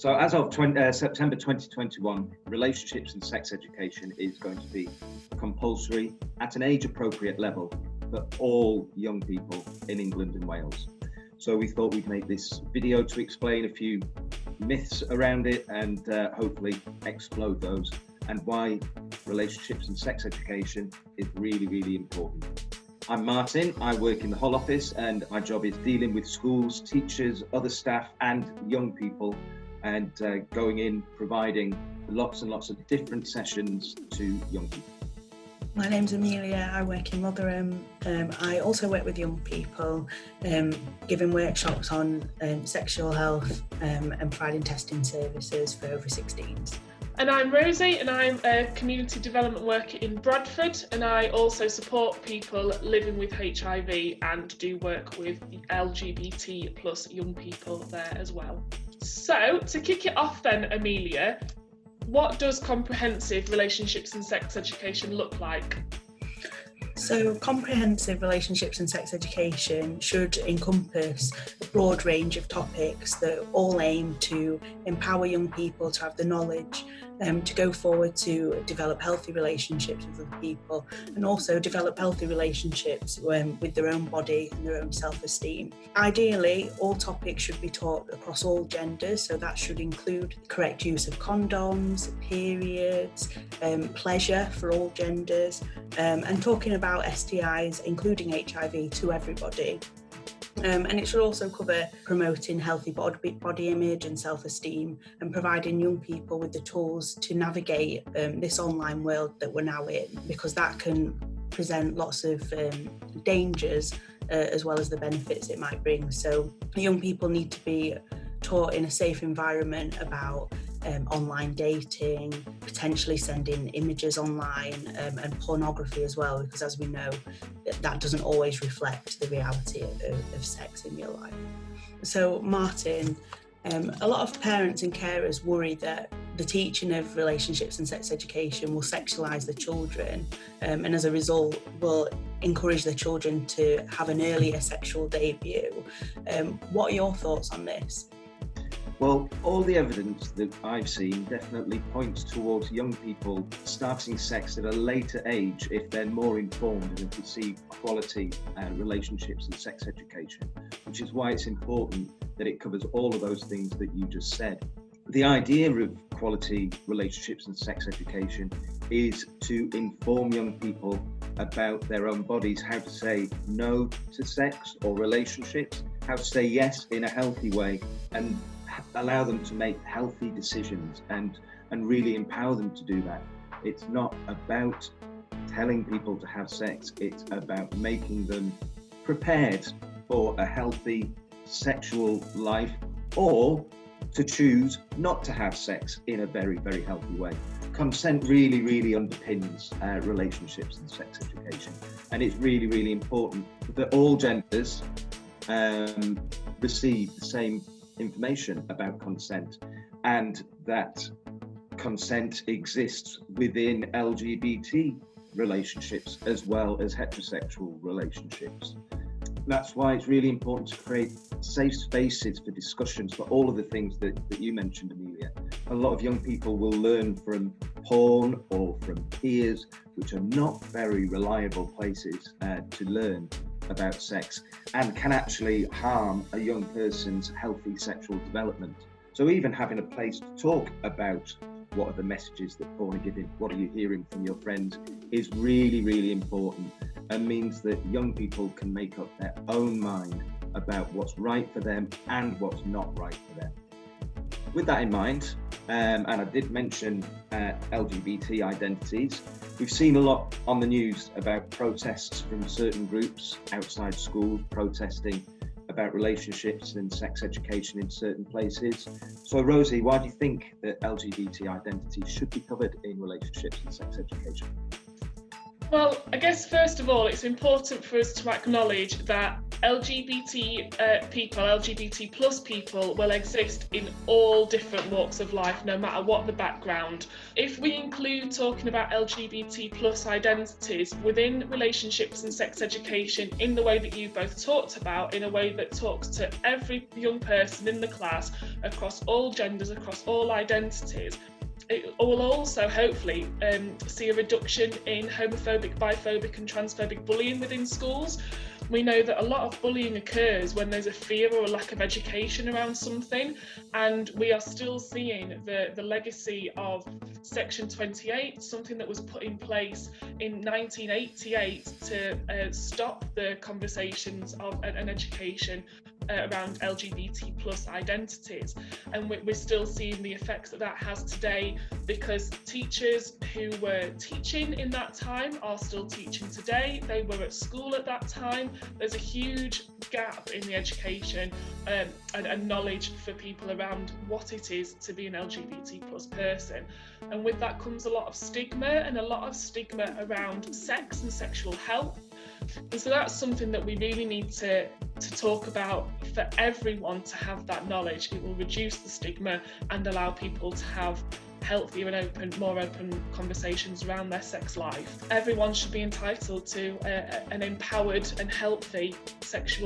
So as of September 2021, relationships and sex education is going to be compulsory at an age-appropriate level for all young people in England and Wales. So we thought we'd make this video to explain a few myths around it and hopefully explode those, and why relationships and sex education is really, really important. I'm Martin, I work in the Hull office and my job is dealing with schools, teachers, other staff and young people, and going in, providing lots and lots of different sessions to young people. My name's Amelia, I work in Rotherham. I also work with young people, giving workshops on sexual health and providing testing services for over 16s. And I'm Rosie, and I'm a community development worker in Bradford, and I also support people living with HIV and do work with LGBT plus young people there as well. So to kick it off then, Amelia, what does comprehensive relationships and sex education look like? So comprehensive relationships and sex education should encompass a broad range of topics that all aim to empower young people to have the knowledge to go forward to develop healthy relationships with other people, and also develop healthy relationships with their own body and their own self-esteem. Ideally, all topics should be taught across all genders, so that should include correct use of condoms, periods, pleasure for all genders, and talking about STIs, including HIV, to everybody. And it should also cover promoting healthy body image and self-esteem, and providing young people with the tools to navigate this online world that we're now in, because that can present lots of dangers as well as the benefits it might bring. So young people need to be taught in a safe environment about online dating, potentially sending images online, and pornography as well, because as we know, that doesn't always reflect the reality of sex in real life. So Martin, a lot of parents and carers worry that the teaching of relationships and sex education will sexualise the children, and as a result will encourage the children to have an earlier sexual debut. What are your thoughts on this? Well, all the evidence that I've seen definitely points towards young people starting sex at a later age if they're more informed and have received quality relationships and sex education, which is why it's important that it covers all of those things that you just said. The idea of quality relationships and sex education is to inform young people about their own bodies, how to say no to sex or relationships, how to say yes in a healthy way, and allow them to make healthy decisions and really empower them to do that. It's not about telling people to have sex, it's about making them prepared for a healthy sexual life, or to choose not to have sex in a very, very healthy way. Consent really, really underpins relationships and sex education, and it's really, really important that all genders receive the same information about consent, and that consent exists within LGBT relationships as well as heterosexual relationships. That's why it's really important to create safe spaces for discussions for all of the things that you mentioned, Amelia. A lot of young people will learn from porn or from peers, which are not very reliable places to learn about sex, and can actually harm a young person's healthy sexual development. So even having a place to talk about what are the messages that porn are giving, what are you hearing from your friends, is really, really important, and means that young people can make up their own mind about what's right for them and what's not right for them. With that in mind, and I did mention LGBT identities, we've seen a lot on the news about protests from certain groups outside schools protesting about relationships and sex education in certain places. So Rosie, why do you think that LGBT identities should be covered in relationships and sex education? Well, I guess first of all, it's important for us to acknowledge that LGBT people, LGBT plus people will exist in all different walks of life, no matter what the background. If we include talking about LGBT plus identities within relationships and sex education in the way that you both talked about, in a way that talks to every young person in the class, across all genders, across all identities, it will also hopefully see a reduction in homophobic, biphobic and transphobic bullying within schools. We know that a lot of bullying occurs when there's a fear or a lack of education around something, and we are still seeing the legacy of Section 28, something that was put in place in 1988 to stop the conversations of an education around LGBT plus identities, and we're still seeing the effects that has today, because teachers who were teaching in that time are still teaching today. They were at school at that time. There's a huge gap in the education and knowledge for people around what it is to be an LGBT plus person, and with that comes a lot of stigma, and a lot of stigma around sex and sexual health. And so that's something that we really need to talk about for everyone to have that knowledge. It will reduce the stigma and allow people to have healthier and more open conversations around their sex life. Everyone should be entitled to an empowered and healthy sex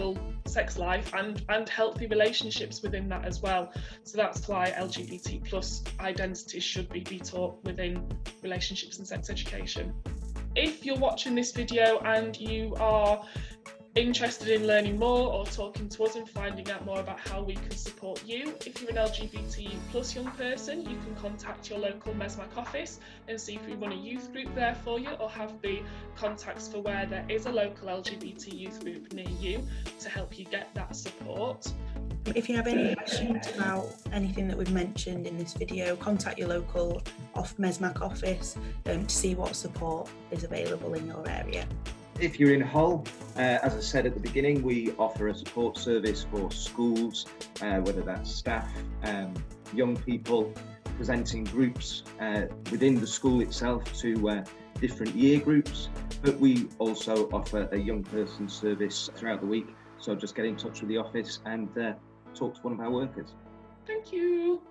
life and healthy relationships within that as well. So that's why LGBT plus identities should be taught within relationships and sex education. If you're watching this video and you are interested in learning more or talking to us and finding out more about how we can support you, if you're an LGBT plus young person, you can contact your local MESMAC office and see if we run a youth group there for you, or have the contacts for where there is a local LGBT youth group near you to help you get that support. If you have any questions about anything that we've mentioned in this video, contact your local MESMAC office to see what support is available in your area. If you're in Hull, as I said at the beginning, we offer a support service for schools, whether that's staff, young people, presenting groups within the school itself to different year groups, but we also offer a young person service throughout the week. So just get in touch with the office and talk to one of our workers. Thank you.